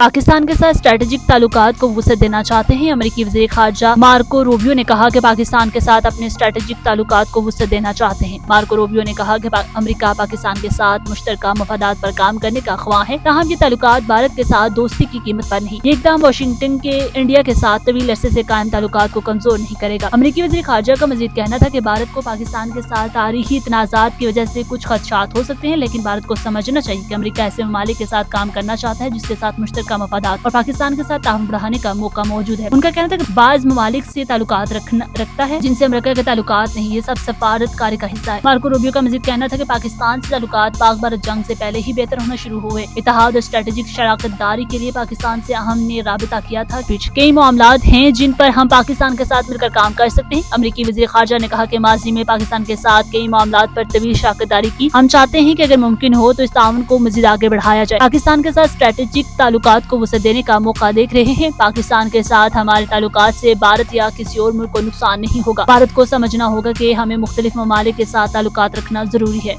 पाकिस्तान के साथ स्ट्रेटेजिक ताल्लुकात को वुसअत देना चाहते हैं। अमेरिकी वज़ीर ख़ारजा मार्को रूबियो ने कहा कि पाकिस्तान के साथ अपने स्ट्रेटेजिक ताल्लुकात को वुसअत देना चाहते हैं। मार्को रूबियो ने कहा कि अमेरिका पाकिस्तान के साथ मुश्तरका मफादात पर काम करने का ख्वाह है, ताहम ये ताल्लुकात भारत के साथ दोस्ती की कीमत पर नहीं। ये इक़दाम वाशिंगटन के इंडिया के साथ तवील अरसे से कायम ताल्लुकात को कमजोर नहीं करेगा। अमेरिकी वज़ीर ख़ारजा का मज़ीद कहना था कि भारत को पाकिस्तान के साथ तारीखी तनाज़ात की वजह से कुछ खदशात हो सकते हैं, लेकिन भारत को समझना चाहिए कि अमेरिका ऐसे ममालिक के साथ काम करना चाहता है जिसके साथ मुश्तरका मफादात और पाकिस्तान के साथ ताउन बढ़ाने का मौका मौजूद है। उनका कहना था कि बाज़ ममालिक से ताल्लुकात रखता है जिनसे अमेरिका के ताल्लुकात नहीं, ये सब सफारतकारी का हिस्सा है। मार्को रूबियो का मज़ीद कहना था कि पाकिस्तान से ताल्लुकात पाक भारत जंग से पहले ही बेहतर होना शुरू हुए। इत्तेहाद और स्ट्रेटेजिक शराकत दारी के लिए पाकिस्तान से हमने राबिता किया था। कई मामलात हैं जिन पर हम पाकिस्तान के साथ मिलकर काम कर सकते हैं। अमेरिकी वज़ीर ख़ारजा ने कहा कि माजी में पाकिस्तान के साथ कई मामलात पर तवील शराकत दारी की। हम चाहते हैं कि अगर मुमकिन हो तो इस ताउन को मज़ीद आगे बढ़ाया जाए। पाकिस्तान के साथ स्ट्रेटेजिक ताल्लुकात को वुसअत देने का मौका देख रहे हैं। पाकिस्तान के साथ हमारे ताल्लुकात से भारत या किसी और मुल्क को नुकसान नहीं होगा। भारत को समझना होगा कि हमें मुख्तलिफ ममालिक के साथ ताल्लुकात रखना जरूरी है।